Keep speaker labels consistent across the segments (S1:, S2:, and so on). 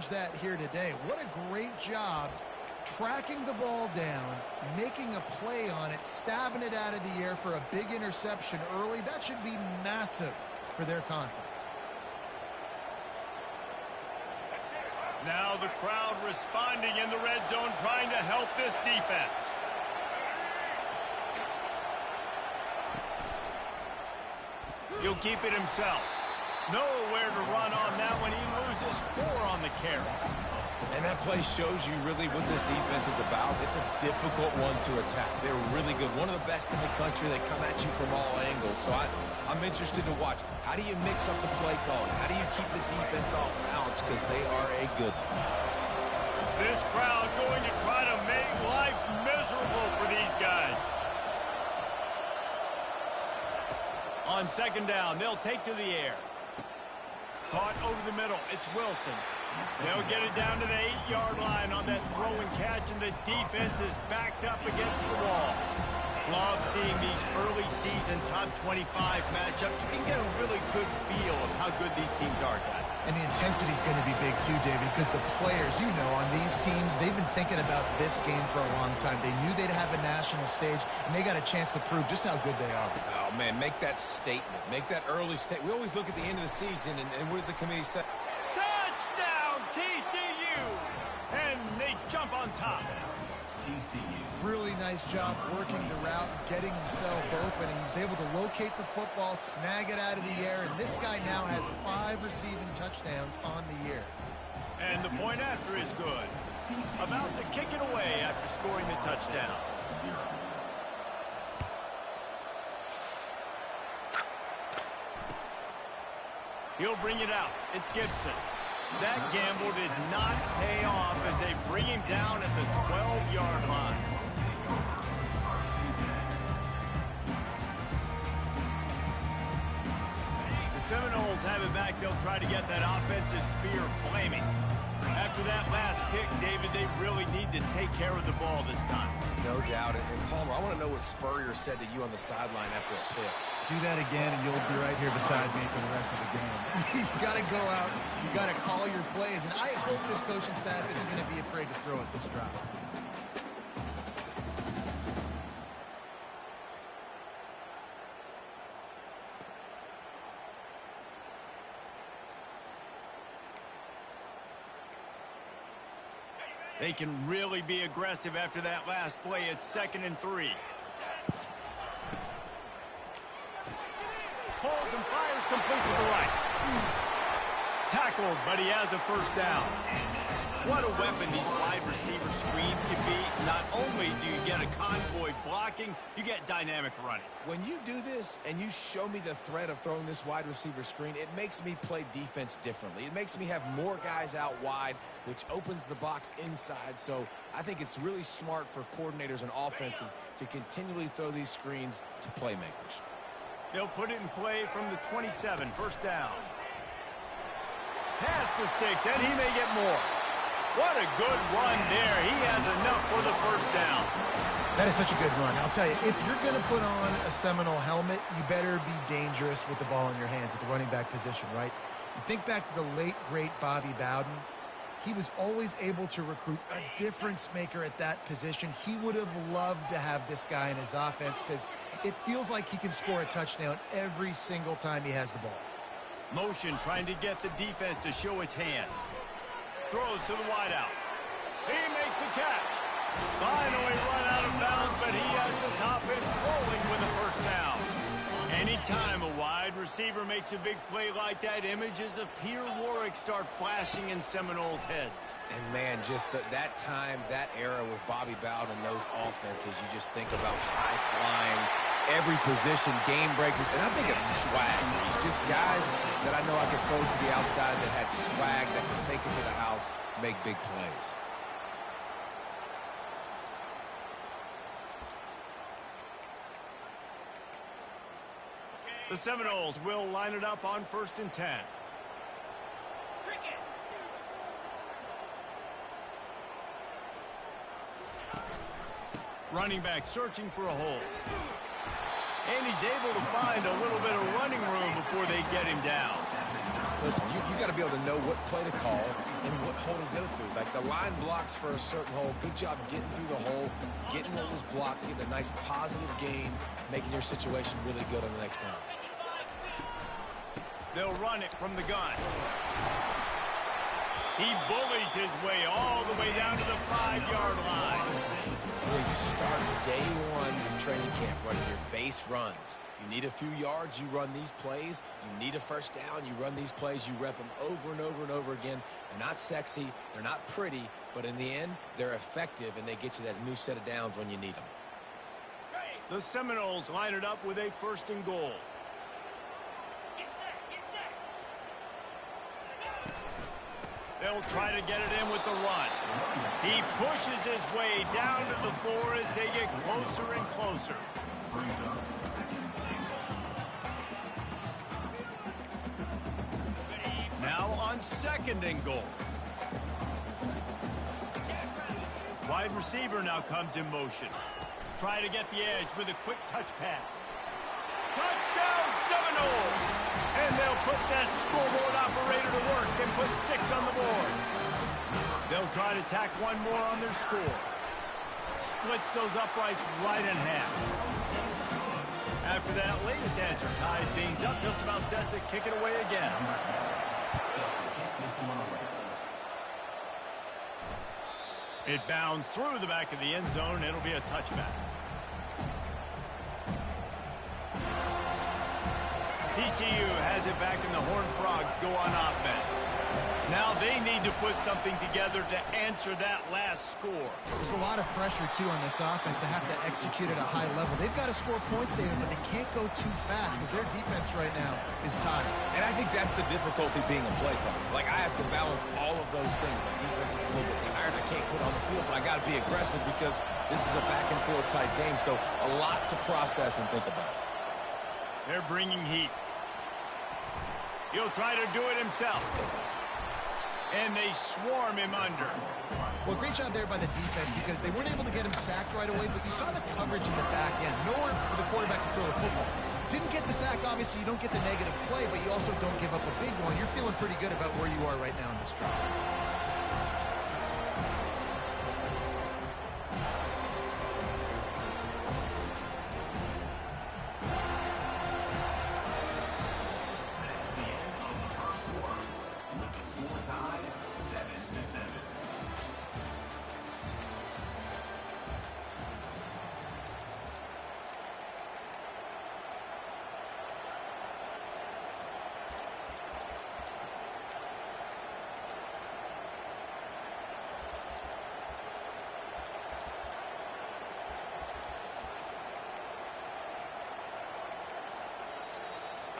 S1: change that here today. What a great job tracking the ball down, making a play on it, stabbing it out of the air for a big interception early. That should be massive for their confidence.
S2: Now the crowd responding in the red zone, trying to help this defense. He'll keep it himself. Nowhere to run on that one. He loses 4 on the carry.
S3: And that play shows you really what this defense is about. It's a difficult one to attack. They're really good. One of the best in the country. They come at you from all angles. So I'm interested to watch. How do you mix up the play calling? How do you keep the defense off balance? Because they are a good one.
S2: This crowd going to try to make life miserable for these guys. On second down, they'll take to the air. Caught over the middle. It's Wilson. They'll get it down to the 8-yard line on that throw and catch, and the defense is backed up against the wall. Love seeing these early season top 25 matchups. You can get a really good feel of how good these teams are, guys.
S1: And the intensity is going to be big too, David, because the players, you know, on these teams, they've been thinking about this game for a long time. They knew they'd have a national stage, and they got a chance to prove just how good they are.
S3: Oh, man, make that statement. Make that early statement. We always look at the end of the season, and what does the committee say?
S2: Touchdown, TCU! And they jump on top.
S1: Really nice job working the route, getting himself open, and he was able to locate the football, snag it out of the air, and this guy now has 5 receiving touchdowns on the year.
S2: And the point after is good. About to kick it away after scoring the touchdown. He'll bring it out. It's Gibson. That gamble did not pay off as they bring him down at the 12-yard line. The Seminoles have it back. They'll try to get that offensive spear flaming. After that last pick, David, they really need to take care of the ball this time.
S3: No doubt. And Palmer, I want to know what Spurrier said to you on the sideline after a pick.
S1: Do that again, and you'll be right here beside me for the rest of the game. You got to go out. You got to call your plays, and I hope this coaching staff isn't going to be afraid to throw at this drive.
S2: They can really be aggressive after that last play. It's 2nd and 3. Pulls and fires complete to the right. Tackled, but he has a first down. What a weapon these wide receiver screens can be. Not only do you get a convoy blocking, you get dynamic running.
S3: When you do this and you show me the threat of throwing this wide receiver screen, it makes me play defense differently. It makes me have more guys out wide, which opens the box inside. So I think it's really smart for coordinators and offenses to continually throw these screens to playmakers.
S2: They'll put it in play from the 27, first down. Pass the sticks, and he may get more. What a good run there. He has enough for the first down.
S1: That is such a good run. I'll tell you, if you're going to put on a Seminole helmet, you better be dangerous with the ball in your hands at the running back position, right? You think back to the late, great Bobby Bowden. He was always able to recruit a difference maker at that position. He would have loved to have this guy in his offense because it feels like he can score a touchdown every single time he has the ball.
S2: Motion trying to get the defense to show his hand. Throws to the wideout. He makes the catch. Finally run out of bounds, but he has this offense rolling with a first down. Anytime a wide receiver makes a big play like that, images of Peter Warwick start flashing in Seminoles' heads.
S3: And, man, just that time, that era with Bobby Bowden and those offenses, you just think about high-flying, every position, game breakers, and I think of swag. It's just guys that I know I could throw to the outside that had swag that could take it to the house, make big plays.
S2: The Seminoles will line it up on 1st and 10. Running back searching for a hole. And he's able to find a little bit of running room before they get him down.
S3: Listen, you got to be able to know what play to call. and what hole to go through. Like, the line blocks for a certain hole. Good job getting through the hole, getting what was blocked, getting a nice positive gain, making your situation really good on the next down.
S2: They'll run it from the gun. He bullies his way all the way down to the 5-yard line.
S3: Where you start day one in training camp running your base runs. You need a few yards, you run these plays. You need a first down, you run these plays. You rep them over and over and over again. They're not sexy, they're not pretty, but in the end, they're effective, and they get you that new set of downs when you need them.
S2: The Seminoles line it up with a 1st and goal. They'll try to get it in with the run. He pushes his way down to the 4 as they get closer and closer. Now on 2nd and goal. Wide receiver now comes in motion. Try to get the edge with a quick touch pass. Touchdown Seminoles! And they'll put that scoreboard operator to work and put 6 on the board. They'll try to tack one more on their score. Splits those uprights right in half. After that latest answer tied things up, just about set to kick it away again. It bounds through the back of the end zone. It'll be a touchback. TCU has it back, and the Horned Frogs go on offense. Now they need to put something together to answer that last score.
S1: There's a lot of pressure, too, on this offense to have to execute at a high level. They've got to score points, David, but they can't go too fast because their defense right now is tired. And
S3: I think that's the difficulty being a play caller. Like, I have to balance all of those things. My defense is a little bit tired. I can't put on the field, but I got to be aggressive because this is a back-and-forth type game, so a lot to process and think about.
S2: They're bringing heat. He'll try to do it himself. And they swarm him under.
S1: Well, great job there by the defense because they weren't able to get him sacked right away, but you saw the coverage in the back end. Nowhere for the quarterback to throw the football. Didn't get the sack, obviously you don't get the negative play, but you also don't give up a big one. You're feeling pretty good about where you are right now in this drive.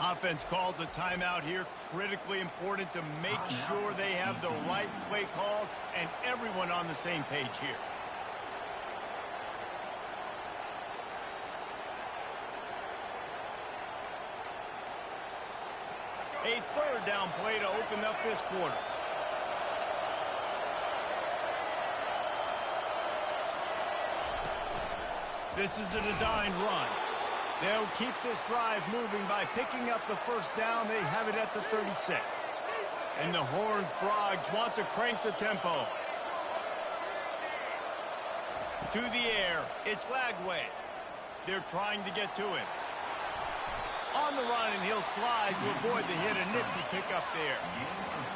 S2: Offense calls a timeout here. Critically important to make sure they have the right play called and everyone on the same page here. A 3rd down play to open up this quarter. This is a designed run. They'll keep this drive moving by picking up the 1st down. They have it at the 36. And the Horned Frogs want to crank the tempo. To the air, it's Lagway. They're trying to get to him. On the run, and he'll slide to avoid the hit. A nifty pickup there.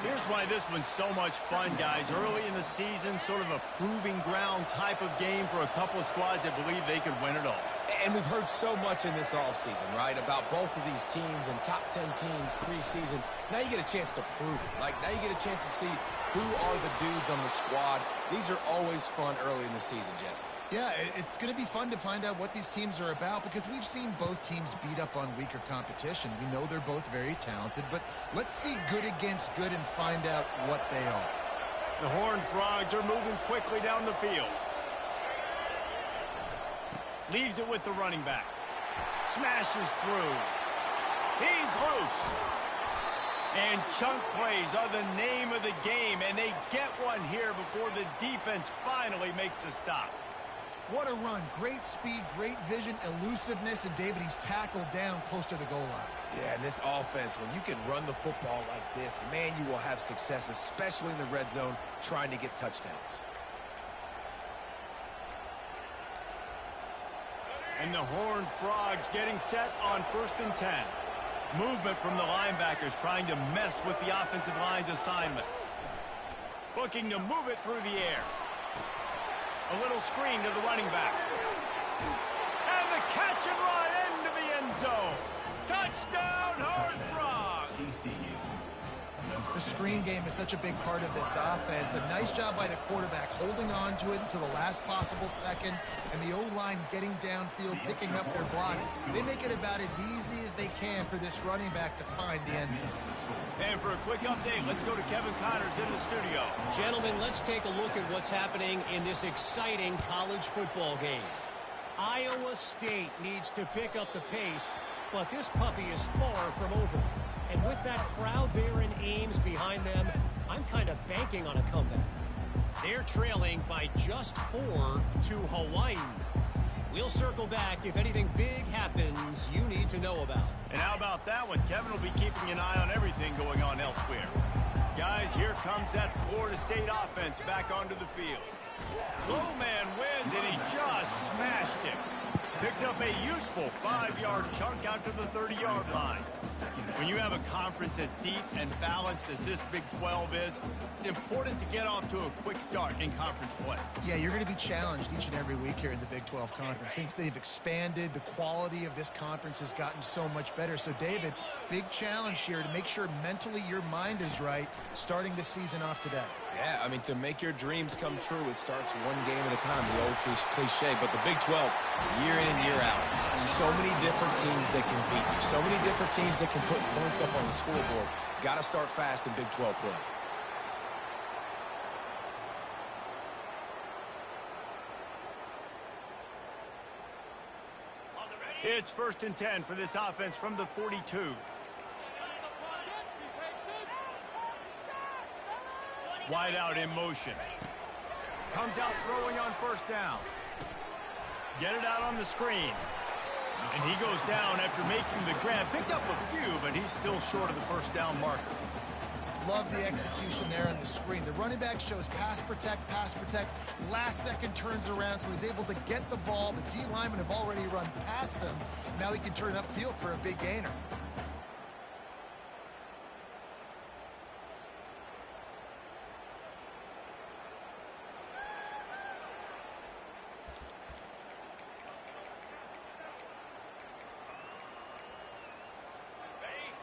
S2: Here's why this one's so much fun, guys. Early in the season, sort of a proving ground type of game for a couple of squads that believe they could win it all.
S3: And we've heard so much in this offseason, right, about both of these teams and top 10 teams preseason. Now you get a chance to prove it. Like, now you get a chance to see who are the dudes on the squad. These are always fun early in the season, Jesse.
S1: Yeah, it's going to be fun to find out what these teams are about because we've seen both teams beat up on weaker competition. We know they're both very talented, but let's see good against good and find out what they are.
S2: The Horned Frogs are moving quickly down the field. Leaves it with the running back. Smashes through. He's loose. And chunk plays are the name of the game, and they get one here before the defense finally makes the stop.
S1: What a run. Great speed, great vision, elusiveness, and David, he's tackled down close to the goal line.
S3: Yeah, and this offense, when you can run the football like this, man, you will have success, especially in the red zone, trying to get touchdowns.
S2: And the Horned Frogs getting set on 1st and 10. Movement from the linebackers trying to mess with the offensive line's assignments. Looking to move it through the air. A little screen to the running back. And the catch and run into the end zone. Touchdown, Horned Frogs!
S1: The screen game is such a big part of this offense. A nice job by the quarterback holding on to it until the last possible second, and the O-line getting downfield, picking up their blocks. They make it about as easy as they can for this running back to find the end zone.
S2: And for a quick update, let's go to Kevin Connors in the studio.
S4: Gentlemen, let's take a look at what's happening in this exciting college football game. Iowa State needs to pick up the pace, but this puppy is far from over. And with that crowd there in Ames behind them, I'm kind of banking on a comeback. They're trailing by just 4 to Hawaii. We'll circle back if anything big happens you need to know about.
S2: And how about that one? Kevin will be keeping an eye on everything going on elsewhere. Guys, here comes that Florida State offense back onto the field. Low man wins, and he just smashed him. Picks up a useful 5-yard chunk out to the 30-yard line. When you have a conference as deep and balanced as this Big 12 is, it's important to get off to a quick start in conference play.
S1: Yeah, you're going to be challenged each and every week here in the Big 12 Conference. Since they've expanded, the quality of this conference has gotten so much better. So, David, big challenge here to make sure mentally your mind is right starting this season off today.
S3: Yeah, I mean, to make your dreams come true, it starts one game at a time, the old cliche. But the Big 12, year in and year out, so many different teams that can beat you, so many different teams that can put points up on the scoreboard. Got to start fast in Big 12 play.
S2: It's 1st and 10 for this offense from the 42. Wide out in motion. Comes out throwing on 1st down. Get it out on the screen. And he goes down after making the grab. Picked up a few, but he's still short of the 1st down marker.
S1: Love the execution there on the screen. The running back shows pass protect. Last second turns around, so he's able to get the ball. The D linemen have already run past him. Now he can turn upfield for a big gainer.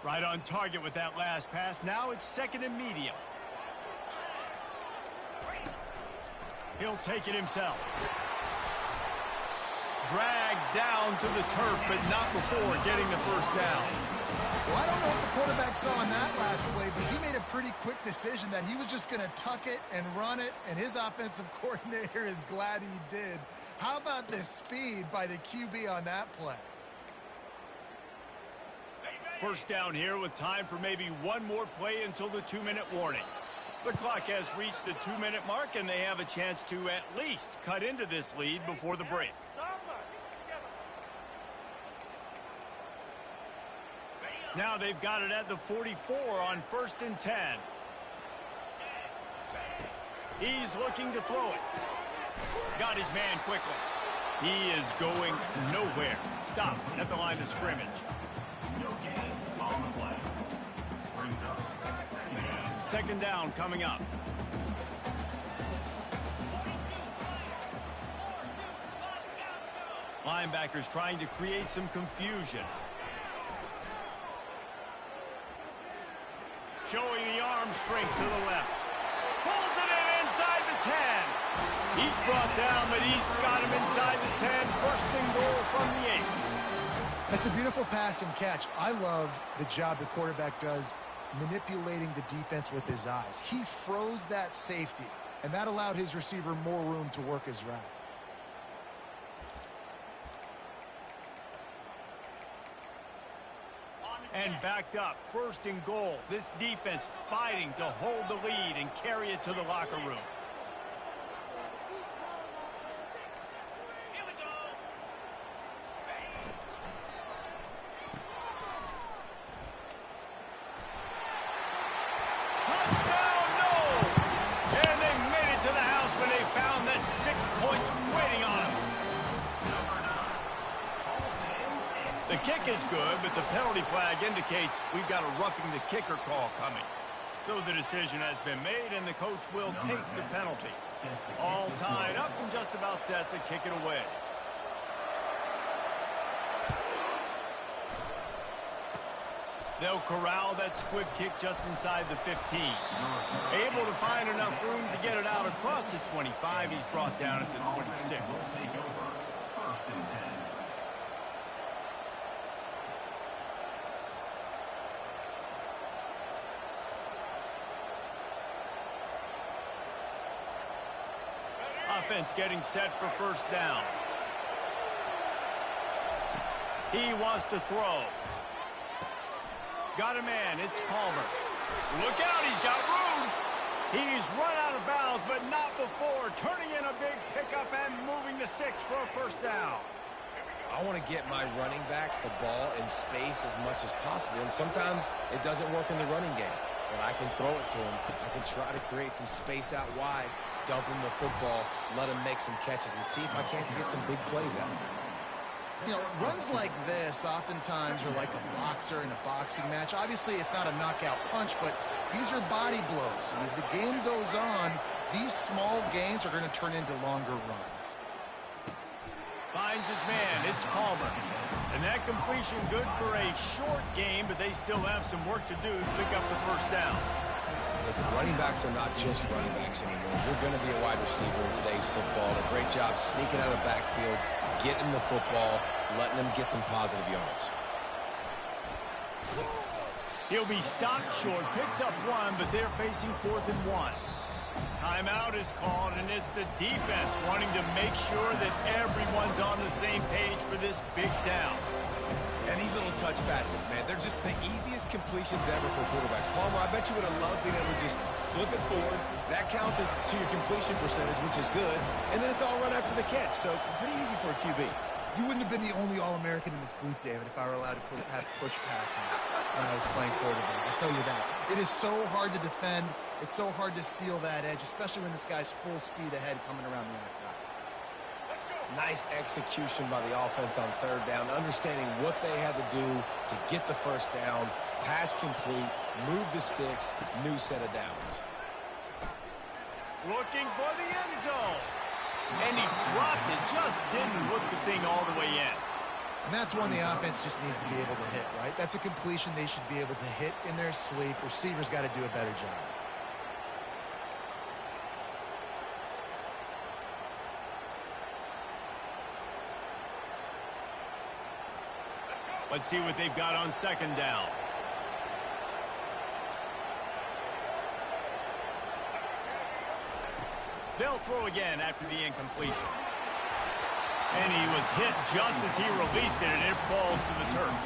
S2: Right on target with that last pass. Now it's 2nd and medium. He'll take it himself. Dragged down to the turf, but not before getting the 1st down.
S1: Well, I don't know what the quarterback saw on that last play, but he made a pretty quick decision that he was just going to tuck it and run it, and his offensive coordinator is glad he did. How about the speed by the QB on that play?
S2: 1st down here with time for maybe one more play until the 2-minute warning. The clock has reached the 2-minute mark, and they have a chance to at least cut into this lead before the break. Now they've got it at the 44 on 1st and 10. He's looking to throw it. Got his man quickly. He is going nowhere. Stop at the line of scrimmage. 2nd down coming up. Linebackers trying to create some confusion. Showing the arm strength to the left. Pulls it in inside the 10. He's brought down, but he's got him inside the 10. 1st and goal from the 8.
S1: That's a beautiful pass and catch. I love the job the quarterback does manipulating the defense with his eyes. He froze that safety, and that allowed his receiver more room to work his route.
S2: And backed up, 1st and goal. This defense fighting to hold the lead and carry it to the locker room. found that 6 points waiting on him. The kick is good, but the penalty flag indicates we've got a roughing the kicker call coming. So the decision has been made, and the coach will take the penalty. All tied up and just about set to kick it away. They'll corral that squib kick just inside the 15. Able to find enough room to get it out across the 25. He's brought down at the 26. Offense getting set for first down. He wants to throw. Got a man. It's Palmer. Look out. He's got room. He's run out of bounds, but not before. Turning in a big pickup and moving the sticks for a first down.
S3: I want to get my running backs the ball in space as much as possible, and sometimes it doesn't work in the running game. But I can throw it to him. I can try to create some space out wide, dump him the football, let him make some catches, and see if I can't get some big plays out of him.
S1: You know, runs like this oftentimes are like a boxer in a boxing match. Obviously, it's not a knockout punch, but these are body blows. And as the game goes on, these small gains are going to turn into longer runs.
S2: Finds his man. It's Palmer. And that completion good for a short game, but they still have some work to do to pick up the first down.
S3: Listen, running backs are not just running backs anymore. You're going to be a wide receiver in today's football. A great job sneaking out of the backfield, getting the football, letting them get some positive yards.
S2: He'll be stopped short, picks up one, but they're facing 4th and 1. Timeout is called, and it's the defense wanting to make sure that everyone's on the same page for this big down.
S3: And these little touch passes, man, they're just the easiest completions ever for quarterbacks. Palmer, I bet you would have loved being able to just flip it forward. That counts as to your completion percentage, which is good. And then it's all run after the catch, so pretty easy for a QB.
S1: You wouldn't have been the only All-American in this booth, David, if I were allowed to have push passes when I was playing quarterback. I'll tell you that. It is so hard to defend. It's so hard to seal that edge, especially when this guy's full speed ahead coming around the outside.
S3: Nice execution by the offense on 3rd down, understanding what they had to do to get the first down, pass complete, move the sticks, new set of downs.
S2: Looking for the end zone. And he dropped it, just didn't look the thing all the way in.
S1: And that's one the offense just needs to be able to hit, right? That's a completion they should be able to hit in their sleep. Receivers got to do a better job.
S2: Let's see what they've got on 2nd down. They'll throw again after the incompletion. And he was hit just as he released it, and it falls to the turf.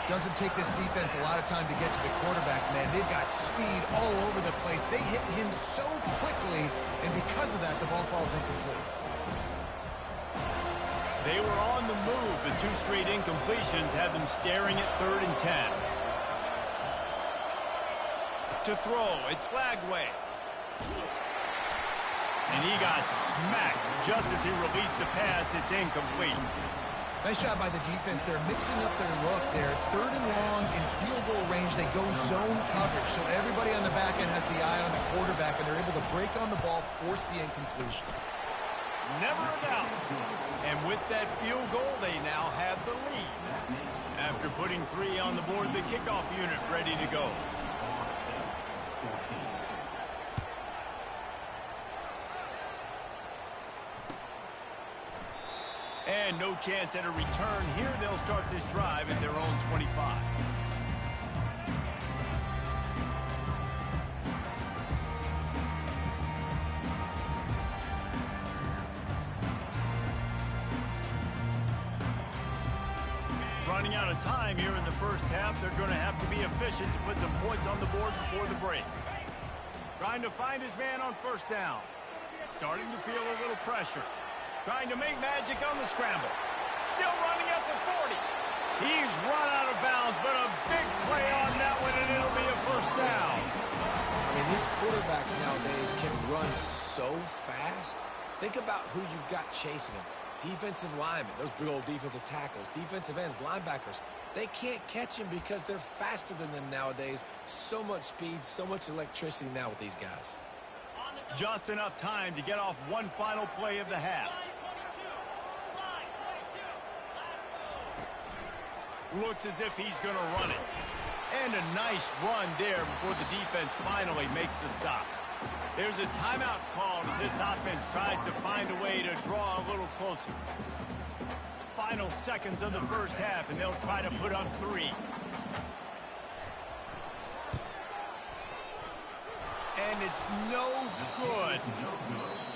S1: Doesn't take this defense a lot of time to get to the quarterback, man. They've got speed all over the place. They hit him so quickly, and because of that, the ball falls incomplete.
S2: They were on the move, but 2 straight incompletions had them staring at 3rd and 10. To throw, it's Lagway. And he got smacked just as he released the pass. It's incomplete.
S1: Nice job by the defense. They're mixing up their look. They're 3rd and long in field goal range. They go zone coverage, so everybody on the back end has the eye on the quarterback, and they're able to break on the ball, force the incompletion.
S2: Never a doubt. And with that field goal, they now have the lead. After putting 3 on the board, the kickoff unit ready to go. And no chance at a return here. They'll start this drive at their own 25. Running out of time here in the first half. They're going to have to be efficient to put some points on the board before the break. Trying to find his man on 1st down. Starting to feel a little pressure. Trying to make magic on the scramble. Still running at the 40. He's run out of bounds, but a big play on that one, and it'll be a first down.
S3: I mean, these quarterbacks nowadays can run so fast. Think about who you've got chasing them. Defensive linemen, those big old defensive tackles, defensive ends, linebackers. They can't catch them because they're faster than them nowadays. So much speed, so much electricity now with these guys.
S2: Just enough time to get off one final play of the half. Looks as if he's going to run it. And a nice run there before the defense finally makes the stop. There's a timeout called as this offense tries to find a way to draw a little closer. Final seconds of the first half, and they'll try to put up 3. And it's no good.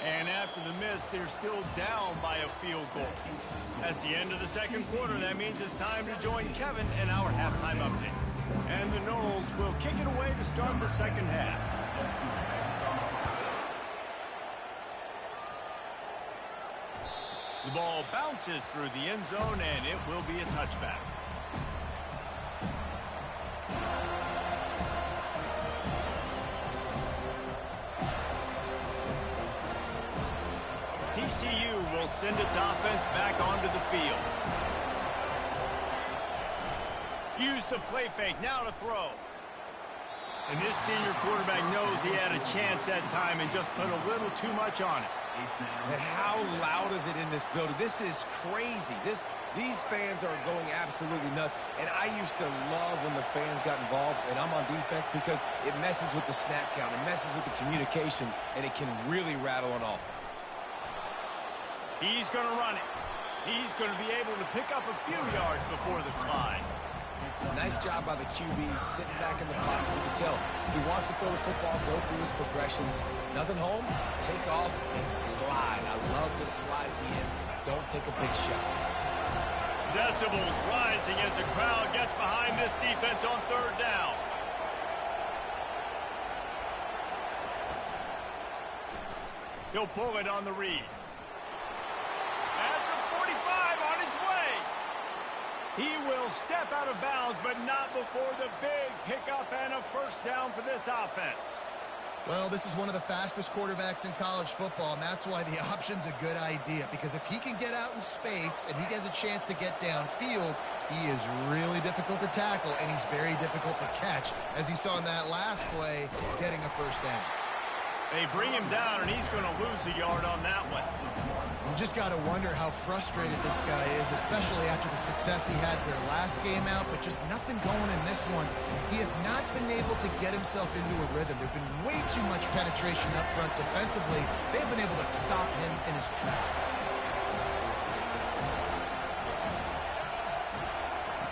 S2: And after the miss, they're still down by a field goal. That's the end of the second quarter. That means it's time to join Kevin in our halftime update. And the Noles will kick it away to start the second half. The ball bounces through the end zone, and it will be a touchback. TCU will send its offense back onto the field. Use the play fake, now to throw. And this senior quarterback knows he had a chance that time and just put a little too much on it.
S3: And how loud is it in this building? This is crazy. These fans are going absolutely nuts. And I used to love when the fans got involved, and I'm on defense, because it messes with the snap count. It messes with the communication, and it can really rattle on offense.
S2: He's going to run it. He's going to be able to pick up a few yards before the slide.
S3: Nice job by the QB sitting back in the pocket. You can tell he wants to throw the football, go through his progressions. Nothing home, take off and slide. I love the slide at the end. Don't take a big shot.
S2: Decibels rising as the crowd gets behind this defense on third down. He'll pull it on the read. At the 45, on his way. He will step out of bounds, but not before the big pickup and a first down for this offense.
S1: Well, this is one of the fastest quarterbacks in college football, and that's why the option's a good idea, because if he can get out in space and he has a chance to get downfield, he is really difficult to tackle, and he's very difficult to catch, as you saw in that last play, getting a first down.
S2: They bring him down, and he's going to lose a yard on that one.
S1: You just got to wonder how frustrated this guy is, especially after the success he had their last game out, but just nothing going in this one. He has not been able to get himself into a rhythm. There's been way too much penetration up front defensively. They've been able to stop him in his tracks.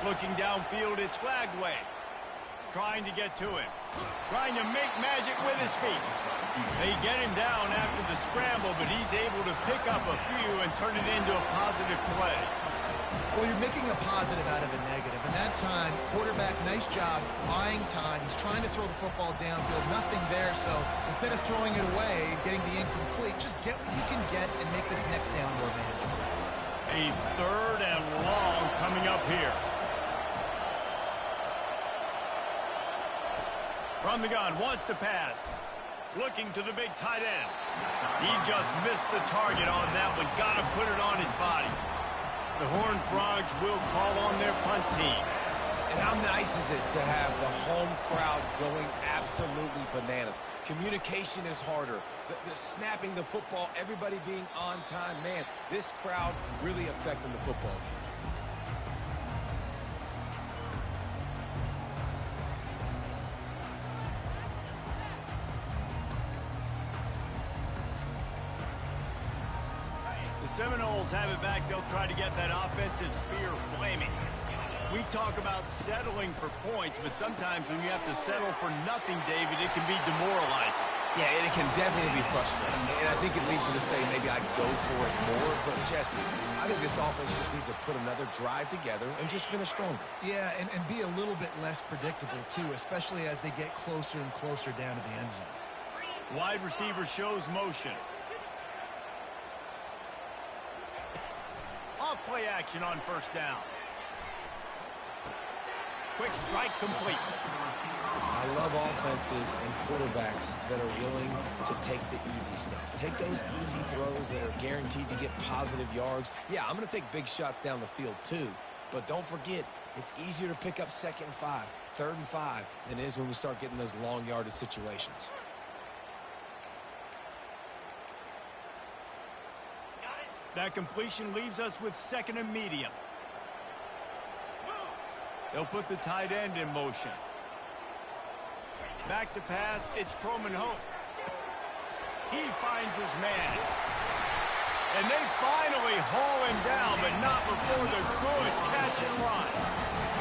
S2: Looking downfield, it's Flagway. Trying to get to him. Trying to make magic with his feet. They get him down after the scramble, but he's able to pick up a few and turn it into a positive play.
S1: Well, you're making a positive out of a negative. And that time, quarterback, nice job, buying time. He's trying to throw the football downfield. Nothing there, so instead of throwing it away and getting the incomplete, just get what you can get and make this next down more manageable.
S2: A third and long coming up here. From the gun, wants to pass. Looking to the big tight end. He just missed the target on that one. Got to put it on his body. The Horned Frogs will call on their punt team.
S3: And how nice is it to have the home crowd going absolutely bananas? Communication is harder. The snapping the football, everybody being on time. Man, this crowd really affecting the football game.
S2: Seminoles have it back. They'll try to get that offensive spear flaming. We talk about settling for points, but sometimes when you have to settle for nothing, David, it can be demoralizing.
S3: Yeah, and it can definitely be frustrating. And I think it leads you to say maybe I'd go for it more. But, Jesse, I think this offense just needs to put another drive together and just finish stronger.
S1: Yeah, and be a little bit less predictable, too, especially as they get closer and closer down to the end zone.
S2: Wide receiver shows motion. Off play action on first down. Quick strike complete.
S3: I love offenses and quarterbacks that are willing to take the easy stuff. Take those easy throws that are guaranteed to get positive yards. Yeah, I'm going to take big shots down the field too. But don't forget, it's easier to pick up 2nd and 5, 3rd and 5 than it is when we start getting those long yardage situations.
S2: That completion leaves us with 2nd and medium. They'll put the tight end in motion. Back to pass, it's Croman Hope. He finds his man. And they finally haul him down, but not before the good catch and run.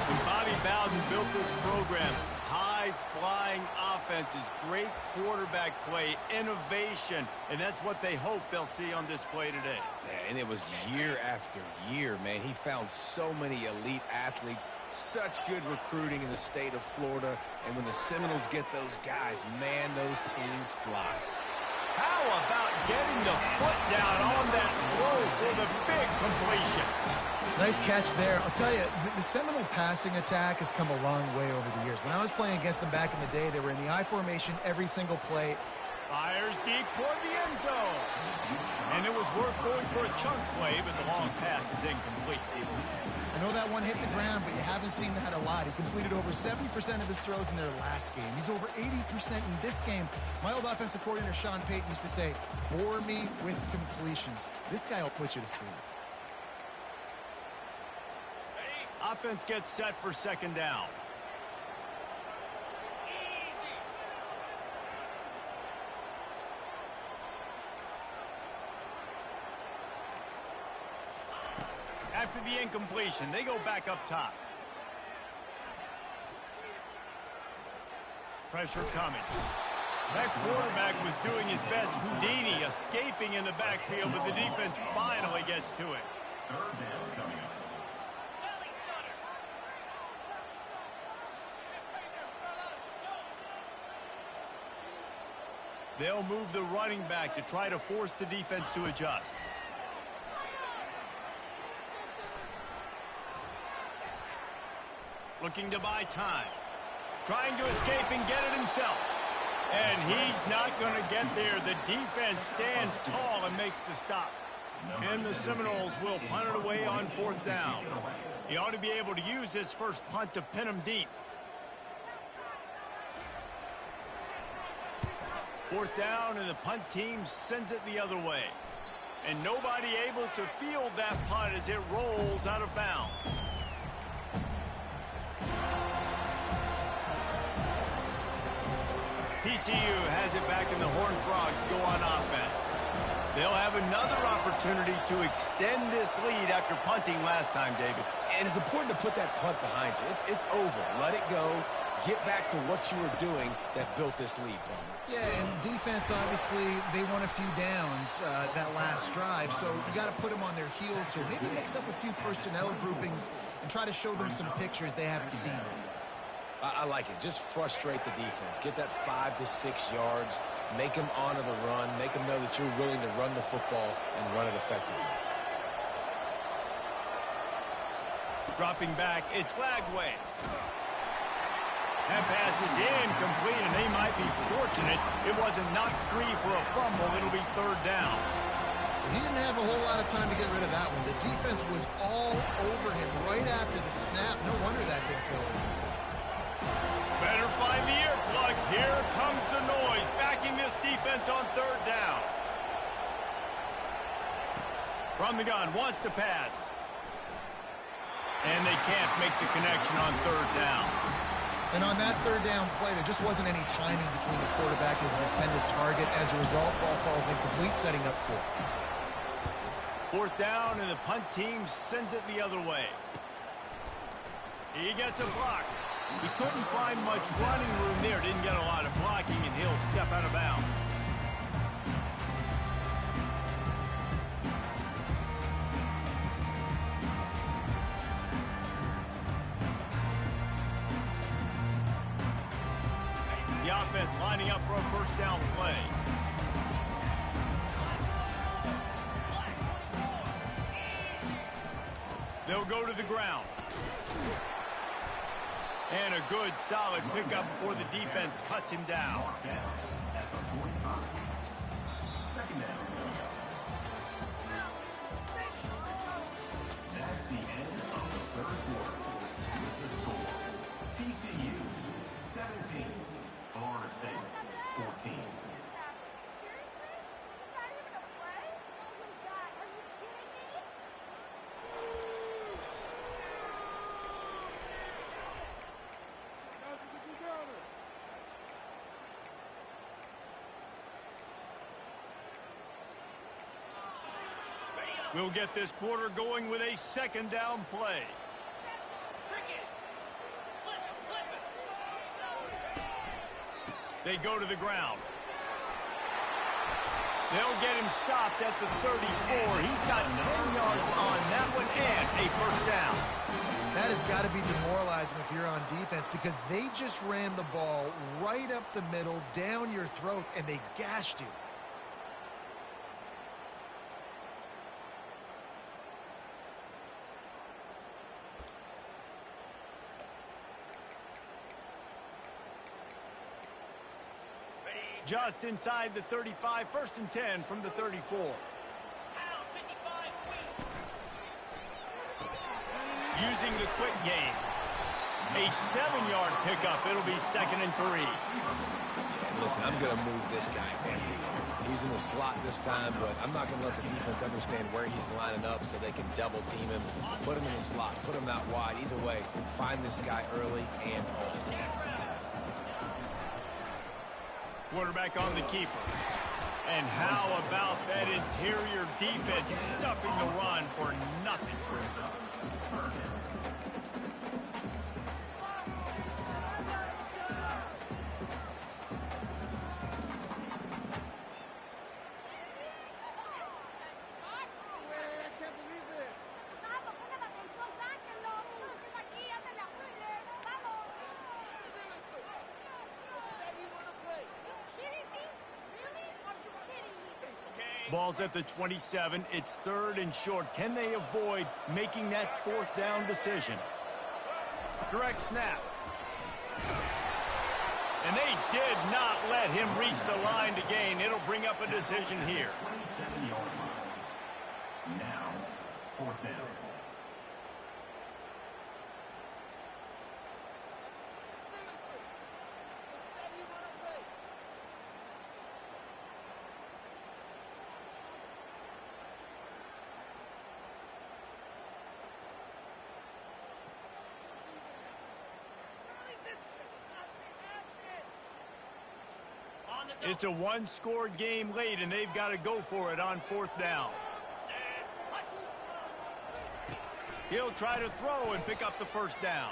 S2: When Bobby Bowden built this program, high-flying offenses, great quarterback play, innovation, and that's what they hope they'll see on display today.
S3: Yeah, and it was year after year, man. He found so many elite athletes, such good recruiting in the state of Florida, and when the Seminoles get those guys, man, those teams fly.
S2: How about getting the foot down on that throw for the big completion?
S1: Nice catch there. I'll tell you, the Seminole passing attack has come a long way over the years. When I was playing against them back in the day, they were in the I formation every single play.
S2: Fires deep toward the end zone. And it was worth going for a chunk play, but the long pass is incomplete.
S1: I know that one hit the ground, but you haven't seen that a lot. He completed over 70% of his throws in their last game. He's over 80% in this game. My old offensive coordinator, Sean Payton, used to say, bore me with completions. This guy will put you to sleep.
S2: Offense gets set for 2nd down. After the incompletion, they go back up top. Pressure coming. That quarterback was doing his best Houdini, escaping in the backfield, but the defense finally gets to it.
S5: 3rd down coming up.
S2: They'll move the running back to try to force the defense to adjust. Looking to buy time. Trying to escape and get it himself. And he's not going to get there. The defense stands tall and makes the stop. And the Seminoles will punt it away on 4th down. He ought to be able to use his first punt to pin him deep. 4th down, and the punt team sends it the other way. And nobody able to field that punt as it rolls out of bounds. TCU has it back, and the Horned Frogs go on offense. They'll have another opportunity to extend this lead after punting last time, David.
S3: And it's important to put that punt behind you. It's over. Let it go. Get back to what you were doing that built this lead, Palmer.
S1: Yeah, and defense, obviously, they won a few downs that last drive, so you got to put them on their heels here. Maybe mix up a few personnel groupings and try to show them some pictures they haven't seen.
S3: I like it. Just frustrate the defense. Get that 5 to 6 yards. Make them honor the run. Make them know that you're willing to run the football and run it effectively.
S2: Dropping back, it's Lagway. That pass is incomplete, and they might be fortunate it wasn't knocked free for a fumble. It'll be 3rd down.
S1: He didn't have a whole lot of time to get rid of that one. The defense was all over him right after the snap. No wonder that thing fell in.
S2: Better find the earplugs. Here comes the noise, backing this defense on 3rd down. From the gun, wants to pass. And they can't make the connection on 3rd down.
S1: And on that 3rd down play, there just wasn't any timing between the quarterback and his intended target. As a result, ball falls incomplete, setting up 4th.
S2: 4th down, and the punt team sends it the other way. He gets a block. He couldn't find much running room there. Didn't get a lot of blocking, and he'll step out of bounds. The offense lining up for a 1st down play. They'll go to the ground. And a good, solid pickup before the defense cuts him down.
S5: At the 45. Second down. That's the end of the third quarter. With the score, TCU 17, Florida State 14.
S2: We'll get this quarter going with a second down play. They go to the ground. They'll get him stopped at the 34. He's got 10 yards on that one and a first down.
S1: That has got to be demoralizing if you're on defense because they just ran the ball right up the middle, down your throats, and they gashed you.
S2: Just inside the 35, 1st and 10 from the 34. Using the quick game. A 7-yard pickup. It'll be 2nd and 3.
S3: Listen, I'm going to move this guy everywhere. He's in the slot this time, but I'm not going to let the defense understand where he's lining up so they can double team him. Put him in the slot. Put him out wide. Either way, find this guy early and often.
S2: Quarterback on the keeper. And how about that interior defense stuffing the run for nothing? Ball's at the 27. It's 3rd and short. Can they avoid making that 4th down decision? Direct snap. And they did not let him reach the line to gain. It'll bring up a decision here.
S5: 27-yard line. Now, 4th down.
S2: It's a one-score game late, and they've got to go for it on 4th down. He'll try to throw and pick up the first down.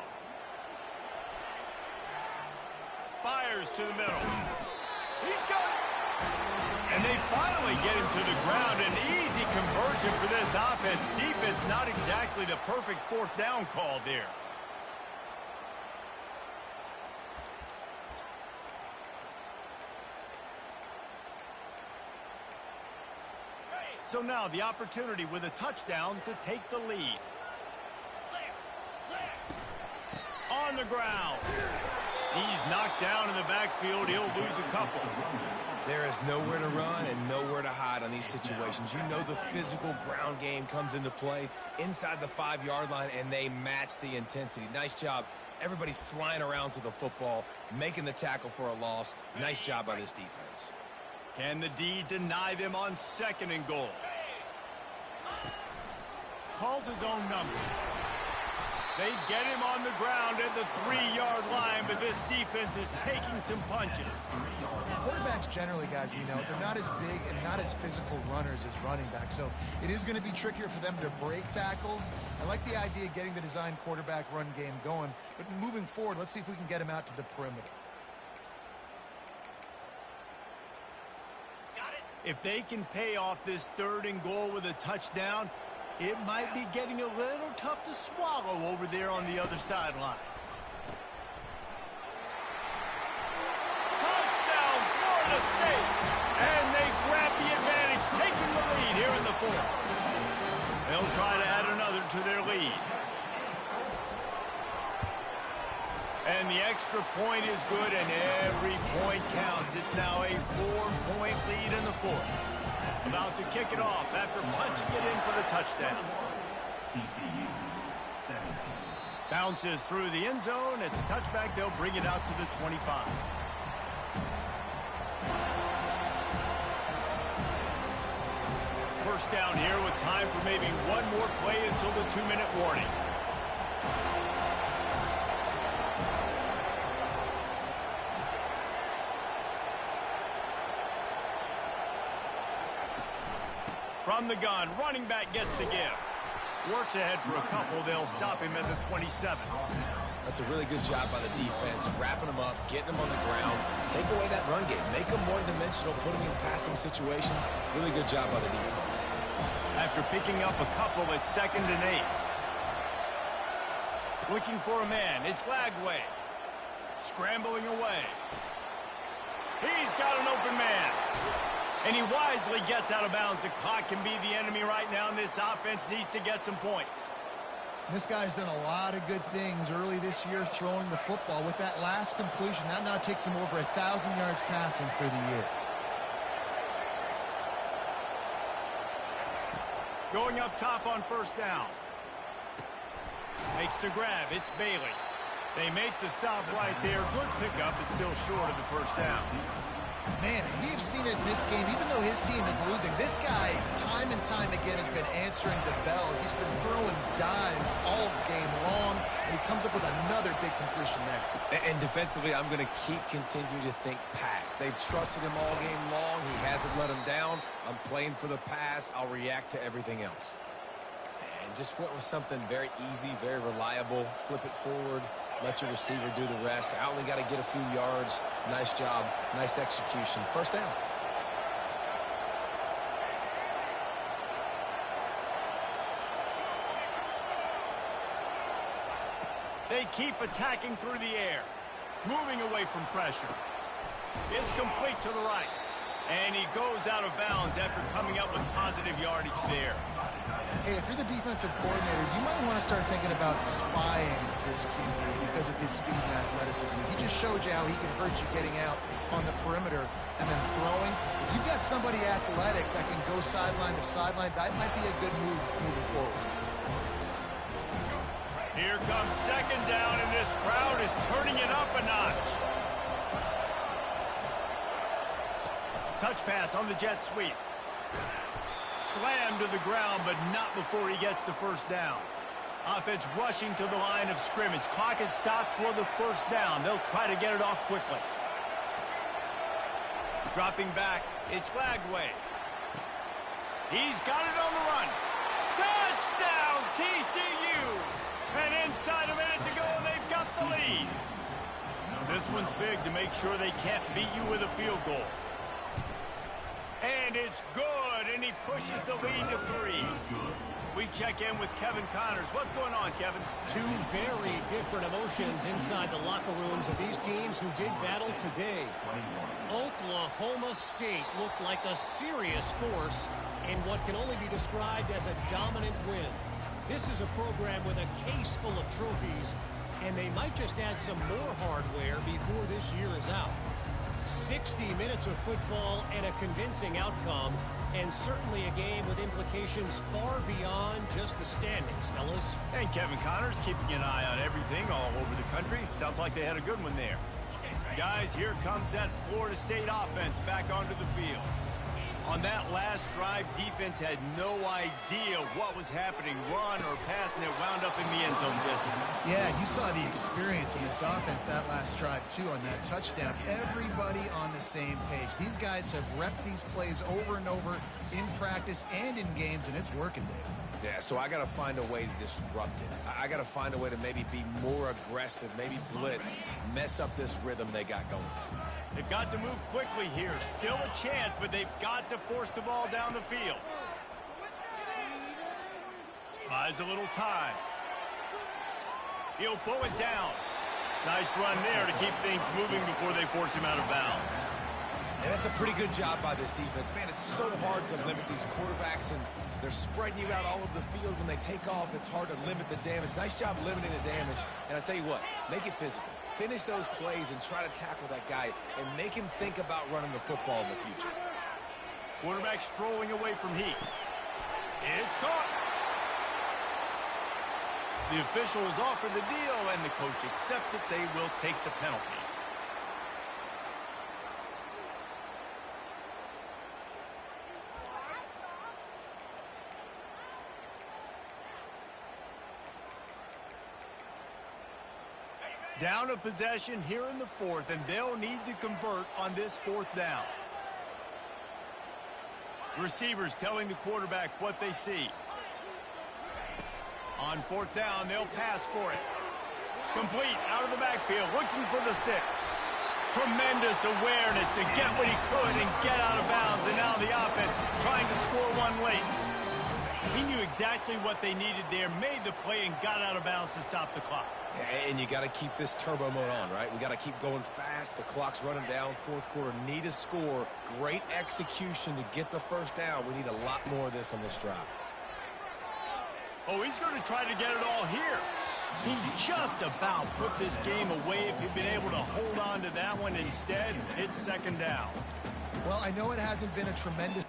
S2: Fires to the middle. He's got it. And they finally get him to the ground. An easy conversion for this offense. Defense not exactly the perfect 4th down call there. So now the opportunity with a touchdown to take the lead. On the ground. He's knocked down in the backfield. He'll lose a couple.
S3: There is nowhere to run and nowhere to hide on these situations. You know the physical ground game comes into play inside the 5-yard line, and they match the intensity. Nice job. Everybody flying around to the football, making the tackle for a loss. Nice job by this defense.
S2: Can the D deny them on 2nd and goal? Calls his own number. They get him on the ground at the 3-yard line, but this defense is taking some punches.
S1: Quarterbacks generally, guys, we know, they're not as big and not as physical runners as running backs, so it is going to be trickier for them to break tackles. I like the idea of getting the design quarterback run game going, but moving forward, let's see if we can get him out to the perimeter.
S2: If they can pay off this 3rd and goal with a touchdown, it might be getting a little tough to swallow over there on the other sideline. Touchdown, Florida State! And they grab the advantage, taking the lead here in the 4th. They'll try to add another to their lead. And the extra point is good, and every point counts. It's now a 4-point lead in the fourth. About to kick it off after punching it in for the touchdown.
S5: TCU 17.
S2: Bounces through the end zone. It's a touchback. They'll bring it out to the 25. First down here with time for maybe one more play until the 2-minute warning. From the gun, running back gets the give. Works ahead for a couple. They'll stop him at the 27.
S3: That's a really good job by the defense, wrapping them up, getting them on the ground. Take away that run game. Make them one-dimensional, put them in passing situations. Really good job by the defense.
S2: After picking up a couple, it's 2nd and 8. Looking for a man. It's Lagway. Scrambling away. He's got an open man. And he wisely gets out of bounds. The clock can be the enemy right now, and this offense needs to get some points.
S1: This guy's done a lot of good things early this year throwing the football. With that last completion, that now takes him over 1,000 yards passing for the year.
S2: Going up top on first down. Makes the grab. It's Bailey. They make the stop right there. Good pickup, but still short of the first down.
S1: Man, we have seen it in this game, even though his team is losing. This guy, time and time again, has been answering the bell. He's been throwing dimes all game long, and he comes up with another big completion there.
S3: And defensively, I'm going to continue to think pass. They've trusted him all game long. He hasn't let them down. I'm playing for the pass. I'll react to everything else. And just went with something very easy, very reliable. Flip it forward. Let your receiver do the rest. I only got to get a few yards. Nice job. Nice execution. First down.
S2: They keep attacking through the air. Moving away from pressure. It's complete to the right. And he goes out of bounds after coming up with positive yardage there.
S1: Hey, if you're the defensive coordinator, you might want to start thinking about spying this QB because of his speed and athleticism. He just showed you how he can hurt you getting out on the perimeter and then throwing. If you've got somebody athletic that can go sideline to sideline, that might be a good move moving forward.
S2: Here comes 2nd down, and this crowd is turning it up a notch. Touch pass on the jet sweep. Slammed to the ground, but not before he gets the first down. Offense rushing to the line of scrimmage. Clock is stopped for the first down. They'll try to get it off quickly. Dropping back, it's Lagway. He's got it on the run. Touchdown, TCU! And inside a minute to go, and they've got the lead. This one's big to make sure they can't beat you with a field goal. And it's good, and he pushes the lead to 3. We check in with Kevin Connors. What's going on, Kevin?
S4: Two very different emotions inside the locker rooms of these teams who did battle today. Oklahoma State looked like a serious force in what can only be described as a dominant win. This is a program with a case full of trophies, and they might just add some more hardware before this year is out. 60 minutes of football and a convincing outcome, and certainly a game with implications far beyond just the standings, fellas.
S2: And Kevin Connors keeping an eye on everything all over the country. Sounds like they had a good one there. Guys, here comes that Florida State offense back onto the field. On that last drive, defense had no idea what was happening, run or pass, and it wound up in the end zone, Jesse.
S1: Yeah, you saw the experience in this offense that last drive, too, on that touchdown. Everybody on the same page. These guys have repped these plays over and over in practice and in games, and it's working, Dave.
S3: Yeah, so I got to find a way to disrupt it. I got to find a way to maybe be more aggressive, maybe blitz, mess up this rhythm they got going.
S2: They've got to move quickly here. Still a chance, but they've got to force the ball down the field. Buys a little time. He'll pull it down. Nice run there to keep things moving before they force him out of bounds.
S3: And that's a pretty good job by this defense. Man, it's so hard to limit these quarterbacks, and they're spreading you out all over the field. When they take off, it's hard to limit the damage. Nice job limiting the damage. And I tell you what, make it physical. finish those plays and try to tackle that guy and make him think about running the football in the future.
S2: Quarterback strolling away from heat. It's caught. The official has offered the deal, and the coach accepts it. They will take the penalty. Down a possession here in the fourth, and they'll need to convert on this fourth down. Receivers telling the quarterback what they see. On fourth down, they'll pass for it. Complete out of the backfield, looking for the sticks. Tremendous awareness to get what he could and get out of bounds, and now the offense trying to score one late. He knew exactly what they needed there, made the play, and got out of bounds to stop the clock.
S3: Yeah, and you got to keep this turbo mode on, right? We got to keep going fast. The clock's running down. Fourth quarter, need a score. Great execution to get the first down. We need a lot more of this on this drive.
S2: Oh, he's going to try to get it all here. He just about put this game away if he'd been able to hold on to that one. Instead, it's second down.
S1: Well, I know it hasn't been a tremendous...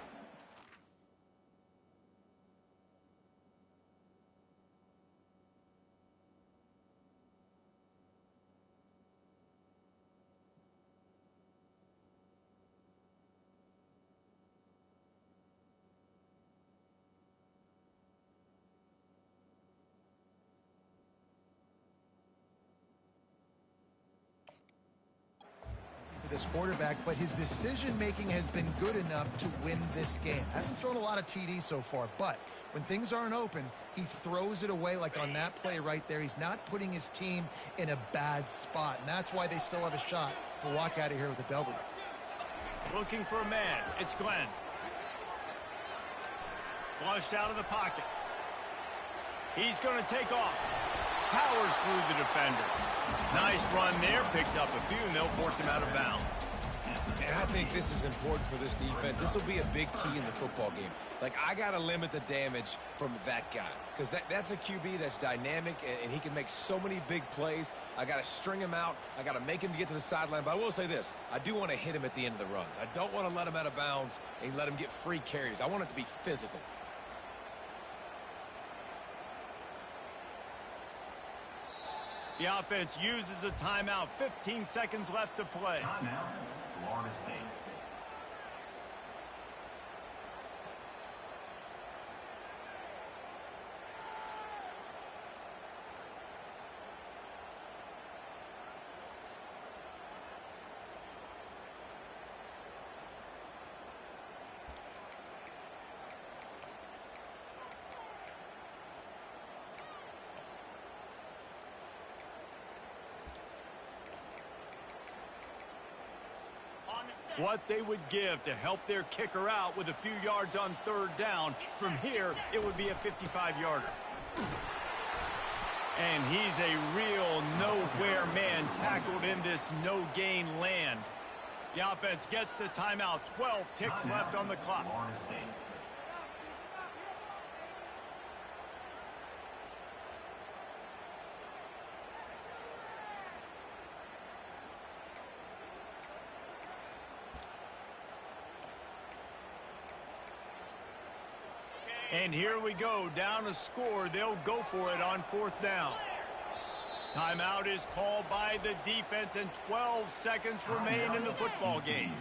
S1: this quarterback, but his decision-making has been good enough to win this game. Hasn't thrown a lot of TDs so far, but when things aren't open, he throws it away like on that play right there. He's not putting his team in a bad spot, and that's why they still have a shot to walk out of here with a W.
S2: Looking for a man. It's Glenn. Flushed out of the pocket. He's going to take off. Powers through the defender. Nice run there. Picks up a few, and they'll force him out of bounds.
S3: And I think this is important for this defense. This will be a big key in the football game. Like, I got to limit the damage from that guy because that's a QB that's dynamic, and he can make so many big plays. I got to string him out. I got to make him to get to the sideline. But I will say this. I do want to hit him at the end of the runs. I don't want to let him out of bounds and let him get free carries. I want it to be physical.
S2: The offense uses a timeout. 15 seconds left to play.
S5: Timeout, Florida State.
S2: What they would give to help their kicker out with a few yards on third down. From here, it would be a 55-yarder. And he's a real nowhere man tackled in this no-gain land. The offense gets the timeout. 12 ticks left on the clock.
S5: Florida State.
S2: And here we go, down a score. They'll go for it on fourth down. Timeout is called by the defense, and 12 seconds remain in the football game.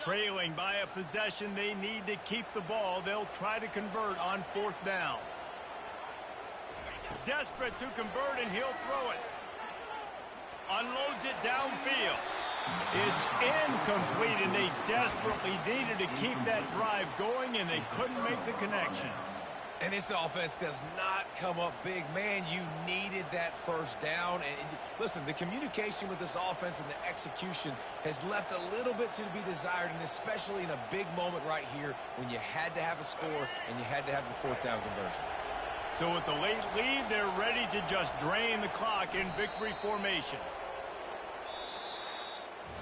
S2: Trailing by a possession, they need to keep the ball. They'll try to convert on fourth down. Desperate to convert, and he'll throw it. Unloads it downfield. It's incomplete, and they desperately needed to keep that drive going, and they couldn't make the connection.
S3: And this offense does not come up big. Man, you needed that first down. And listen, the communication with this offense and the execution has left a little bit to be desired, and especially in a big moment right here when you had to have a score and you had to have the fourth down conversion.
S2: So with the late lead, they're ready to just drain the clock in victory formation.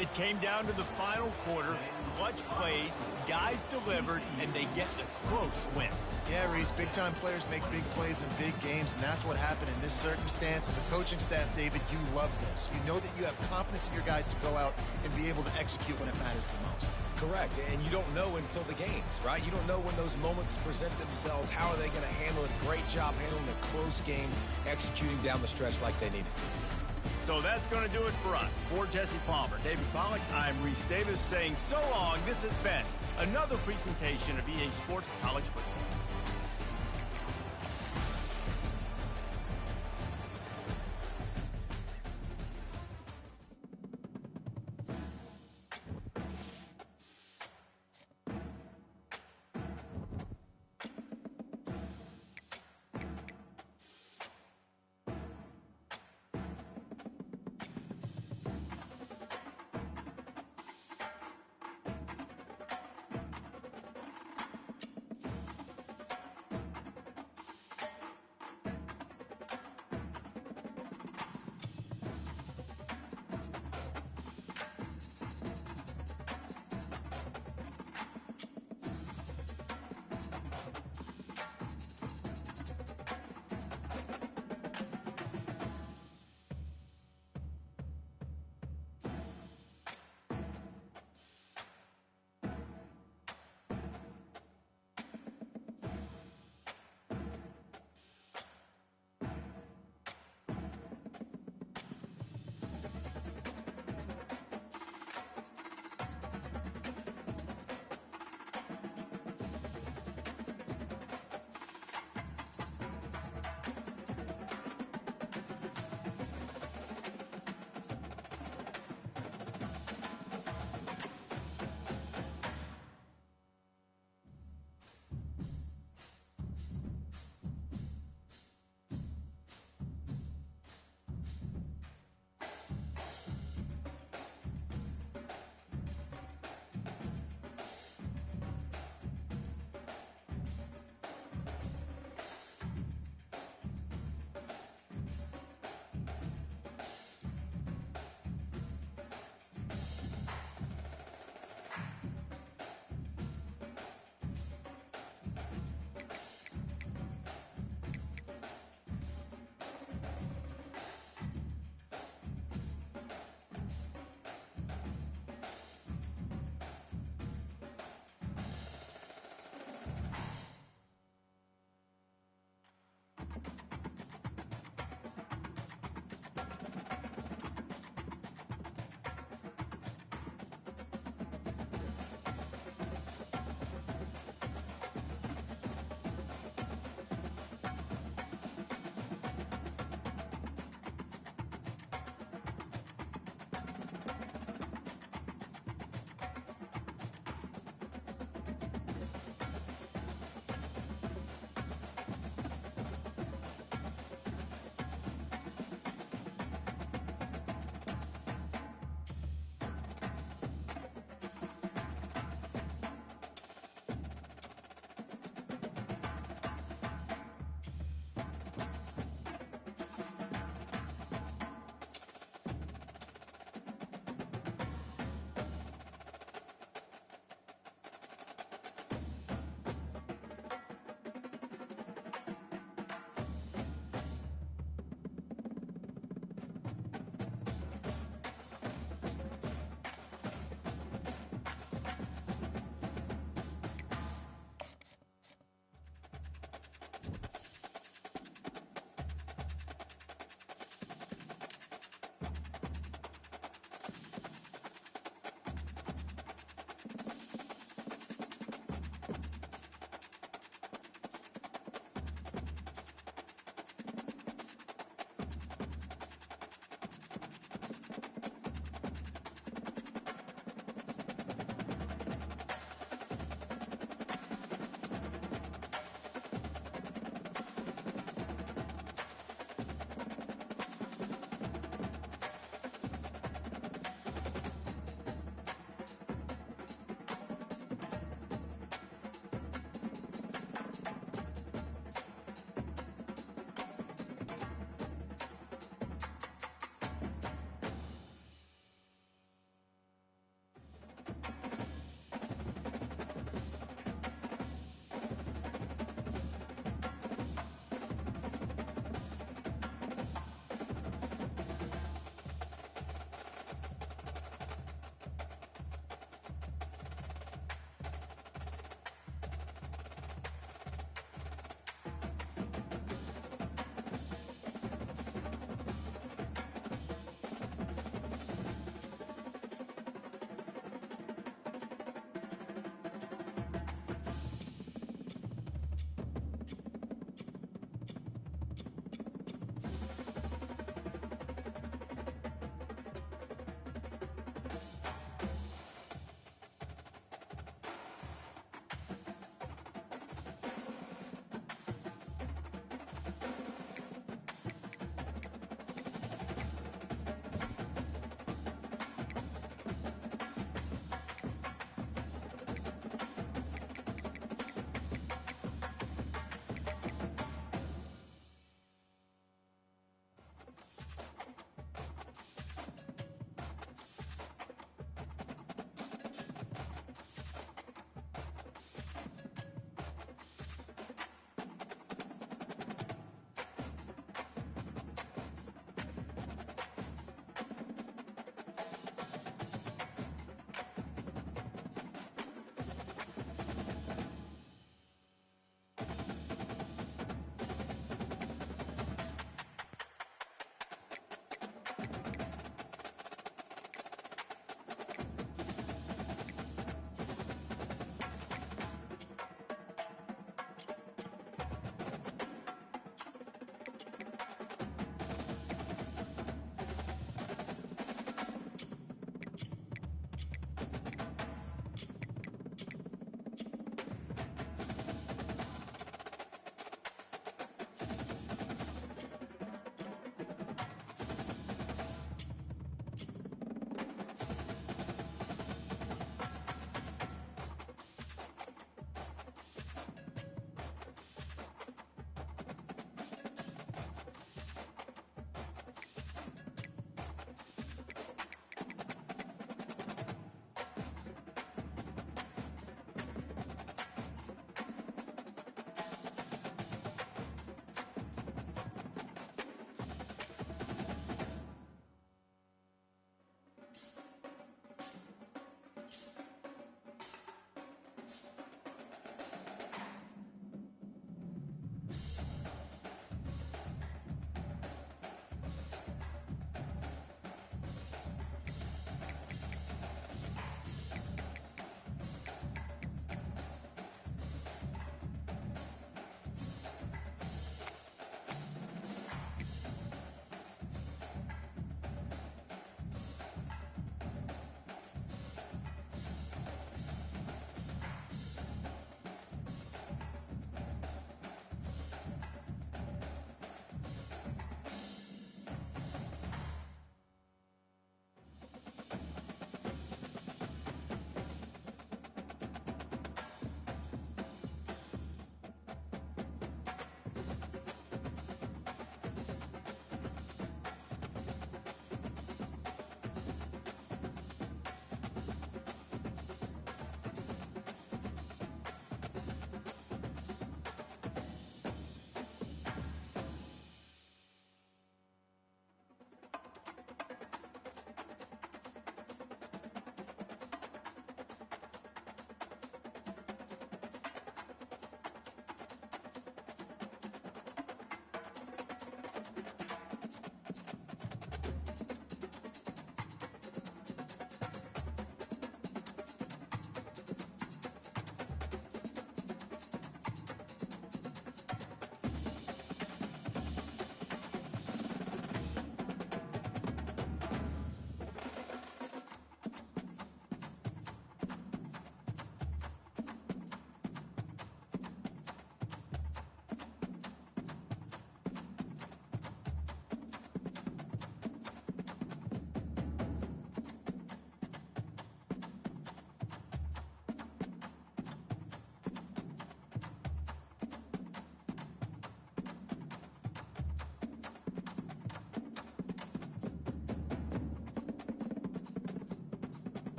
S2: It came down to the final quarter, clutch plays, guys delivered, and they get a close win.
S1: Yeah, Reese, big-time players make big plays in big games, and that's what happened in this circumstance. As a coaching staff, David, you love this. You know that you have confidence in your guys to go out and be able to execute when it matters the most.
S3: Correct, and you don't know until the games, right? You don't know when those moments present themselves. How are they going to handle it? Great job handling a close game, executing down the stretch like they needed to.
S2: So that's going to do it for us. For Jesse Palmer, David Pollack, I'm Reese Davis saying so long. This has been another presentation of EA Sports College Football.